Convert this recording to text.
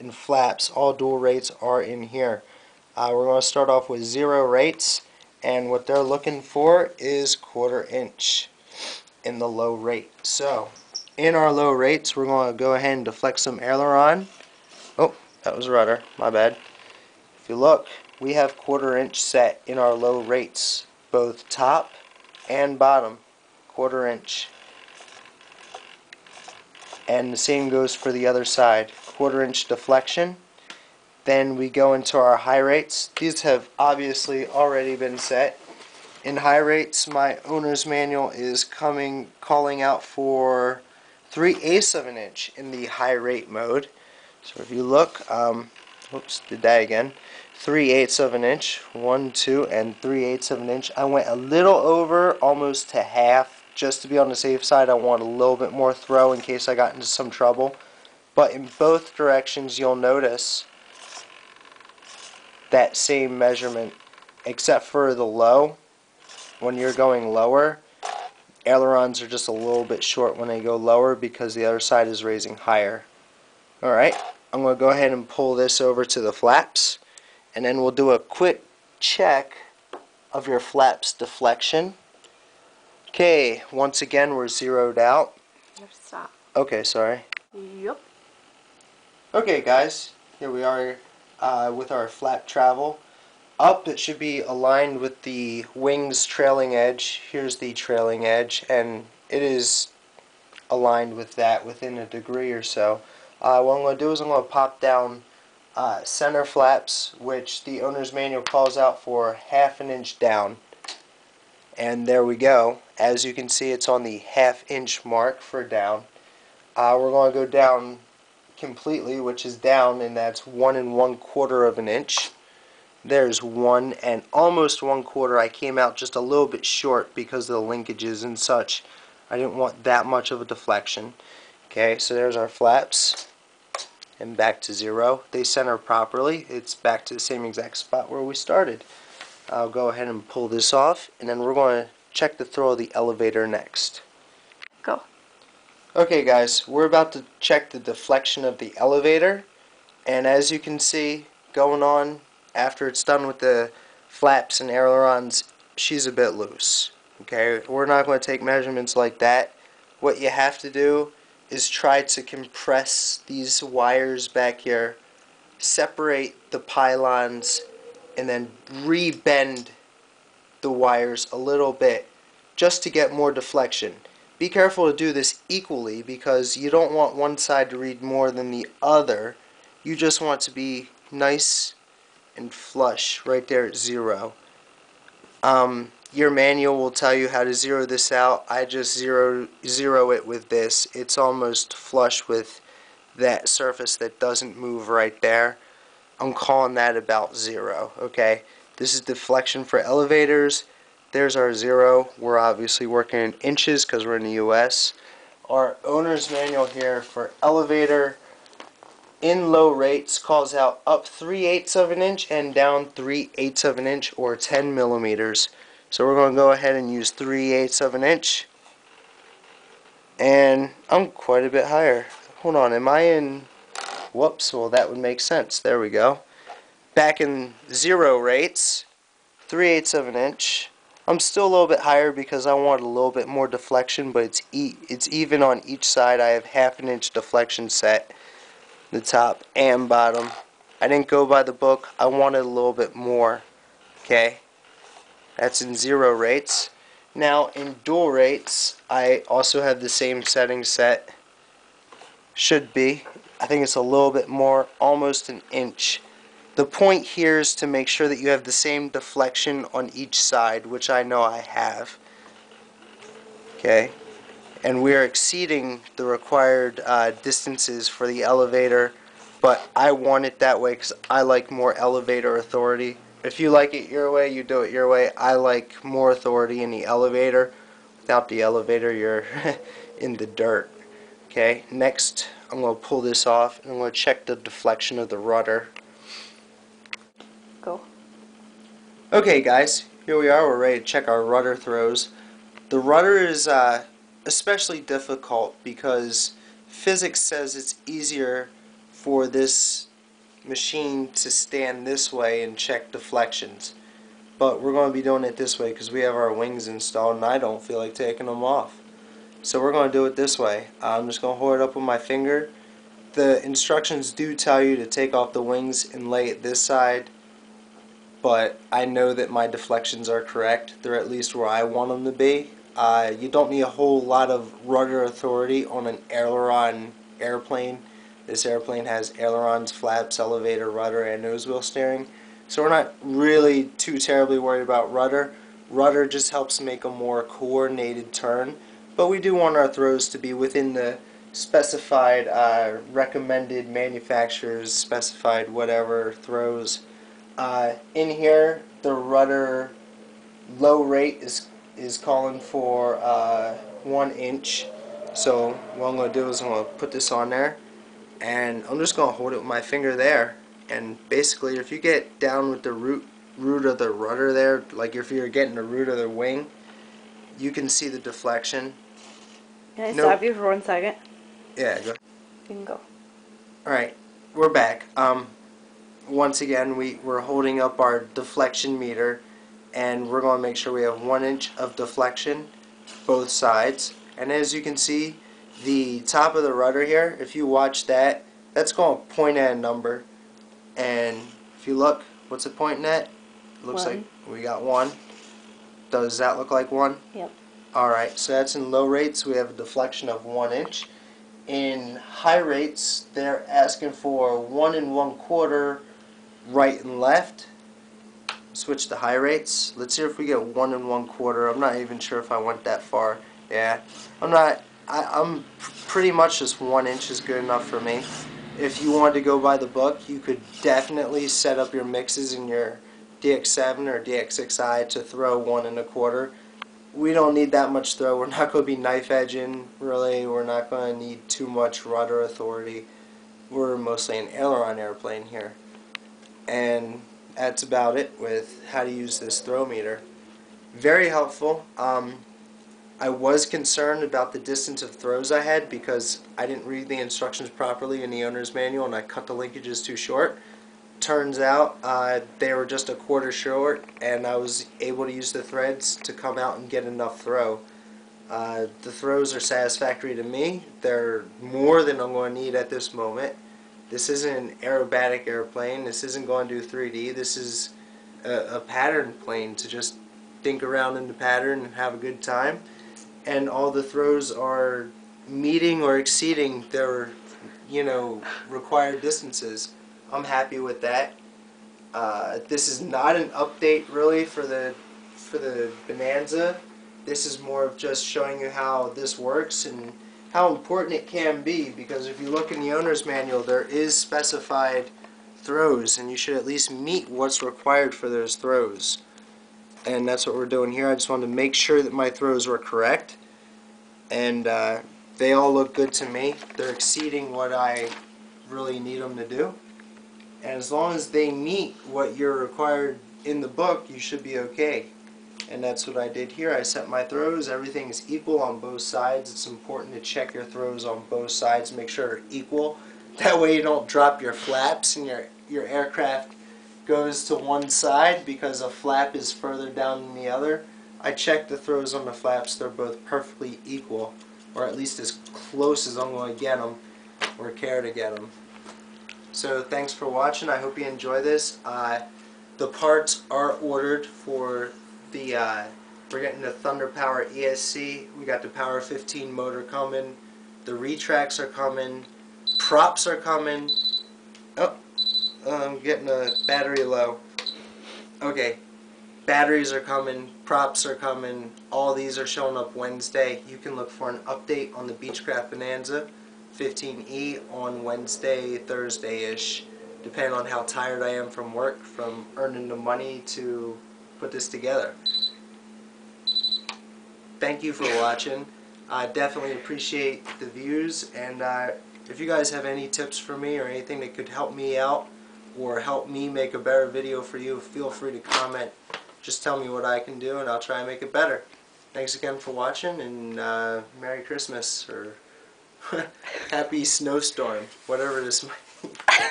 and flaps, all dual rates are in here. We're going to start off with 0 rates, and what they're looking for is 1/4 inch in the low rate. So in our low rates, we're going to go ahead and deflect some aileron. Oh, that was rudder, my bad. If you look, we have 1/4 inch set in our low rates, both top and bottom, 1/4 inch. And the same goes for the other side, 1/4 inch deflection. Then we go into our high rates. These have obviously already been set. In high rates, my owner's manual is calling out for 3/8 of an inch in the high rate mode. So if you look, oops, did that again. 3/8 of an inch, 1, 2, and 3/8 of an inch. I went a little over, almost to half, just to be on the safe side. I want a little bit more throw in case I got into some trouble. But in both directions, you'll notice that same measurement, except for the low. When you're going lower, ailerons are just a little bit short when they go lower because the other side is raising higher. Alright, I'm going to go ahead and pull this over to the flaps, and then we'll do a quick check of your flaps deflection. Okay, once again we're zeroed out. You have to stop. Okay, sorry. Yep. Okay guys, here we are with our flap travel. Up, it should be aligned with the wings trailing edge. Here's the trailing edge, and it is aligned with that within a degree or so. What I'm going to do is I'm going to pop down center flaps, which the owner's manual calls out for 1/2 inch down. And there we go. As you can see, it's on the 1/2 inch mark for down. We're going to go down completely, which is down, and that's 1 1/4 of an inch. There's 1 and almost 1/4. I came out just a little bit short because of the linkages and such. I didn't want that much of a deflection. Okay, so there's our flaps, and back to 0. They center properly. It's back to the same exact spot where we started. I'll go ahead and pull this off, and then we're going to check the throw of the elevator next. Go. Okay guys, we're about to check the deflection of the elevator, and as you can see going on, after it's done with the flaps and ailerons, she's a bit loose. Okay, we're not going to take measurements like that. What you have to do is try to compress these wires back here, separate the pylons, and then re-bend the wires a little bit just to get more deflection. Be careful to do this equally because you don't want one side to read more than the other. You just want it to be nice and flush right there at 0. Your manual will tell you how to zero this out. I just zero it with this. It's almost flush with that surface that doesn't move right there. I'm calling that about 0. Okay, this is deflection for elevators. There's our 0. We're obviously working in inches because we're in the US. Our owner's manual here for elevator in low rates calls out up 3/8 of an inch and down 3/8 of an inch, or 10 millimeters. So we're going to go ahead and use 3/8 of an inch, and I'm quite a bit higher. Hold on, am I in? Whoops, well that would make sense. There we go. Back in 0 rates, 3/8 of an inch. I'm still a little bit higher because I want a little bit more deflection, but it's even on each side. I have 1/2 inch deflection set, the top and bottom. I didn't go by the book. I wanted a little bit more. Okay, that's in 0 rates. Now in dual rates, I also have the same settings set. Should be. I think it's a little bit more, almost an inch. The point here is to make sure that you have the same deflection on each side, which I know I have. Okay, and we are exceeding the required distances for the elevator, but I want it that way because I like more elevator authority. If you like it your way, you do it your way. I like more authority in the elevator. Without the elevator, you're in the dirt. Okay, next I'm going to pull this off and I'm going to check the deflection of the rudder. Go. Okay guys, here we are. We're ready to check our rudder throws. The rudder is especially difficult because physics says it's easier for this machine to stand this way and check deflections. But we're going to be doing it this way because we have our wings installed and I don't feel like taking them off. So we're going to do it this way. I'm just going to hold it up with my finger. The instructions do tell you to take off the wings and lay it this side, but I know that my deflections are correct. They're at least where I want them to be. You don't need a whole lot of rudder authority on an aileron airplane. This airplane has ailerons, flaps, elevator, rudder, and nose wheel steering. So we're not really too terribly worried about rudder. Rudder just helps make a more coordinated turn, but we do want our throws to be within the specified recommended manufacturers, specified whatever throws. In here, the rudder low rate is calling for 1 inch. So what I'm going to do is I'm going to put this on there, and I'm just going to hold it with my finger there. And basically, if you get down with the root of the rudder there, like if you're getting the root of the wing, you can see the deflection. Can I stop you for 1 second? Yeah, go. You can go. Alright, we're back. Once again, we're holding up our deflection meter, and we're going to make sure we have 1 inch of deflection both sides. And as you can see, the top of the rudder here, if you watch that, that's going to point at a number. And if you look, what's it pointing at? It looks 1. like we got 1. Does that look like 1? Yep. Alright, so that's in low rates. We have a deflection of 1 inch. In high rates, they're asking for 1 1/4 right and left. Switch to high rates. Let's see if we get 1 1/4. I'm not even sure if I went that far. Yeah, I'm pretty much just 1 inch is good enough for me. If you wanted to go by the book, you could definitely set up your mixes in your DX7 or DX6i to throw 1 1/4. We don't need that much throw. We're not going to be knife edging, really. We're not going to need too much rudder authority. We're mostly an aileron airplane here. And that's about it with how to use this throw meter. Very helpful. I was concerned about the distance of throws I had because I didn't read the instructions properly in the owner's manual and I cut the linkages too short. Turns out they were just a quarter short, and I was able to use the threads to come out and get enough throw. The throws are satisfactory to me. They're more than I'm going to need at this moment. This isn't an aerobatic airplane. This isn't going to do 3D. This is a pattern plane to just dink around in the pattern and have a good time. And all the throws are meeting or exceeding their, required distances. I'm happy with that. This is not an update really for the Bonanza. This is more of just showing you how this works and how important it can be, because if you look in the owner's manual, there is specified throws and you should at least meet what's required for those throws. And that's what we're doing here. I just wanted to make sure that my throws were correct, and they all look good to me. They're exceeding what I really need them to do. And as long as they meet what you're required in the book, you should be okay. And that's what I did here. I set my throws. Everything is equal on both sides. It's important to check your throws on both sides, make sure they're equal. That way you don't drop your flaps and your aircraft goes to one side because a flap is further down than the other. I checked the throws on the flaps. They're both perfectly equal, or at least as close as I'm going to get them or care to get them. So thanks for watching. I hope you enjoy this. The parts are ordered for the, we're getting the Thunder Power ESC. We got the Power 15 motor coming. The retracts are coming. Props are coming. Oh, I'm getting a battery low. Okay, batteries are coming. Props are coming. All these are showing up Wednesday. You can look for an update on the Beechcraft Bonanza 15E on Wednesday, Thursday-ish, depending on how tired I am from work, from earning the money to put this together. Thank you for watching. I definitely appreciate the views, and if you guys have any tips for me or anything that could help me out or help me make a better video for you, feel free to comment. Just tell me what I can do and I'll try and make it better. Thanks again for watching, and Merry Christmas, or Happy Snowstorm, whatever this might be.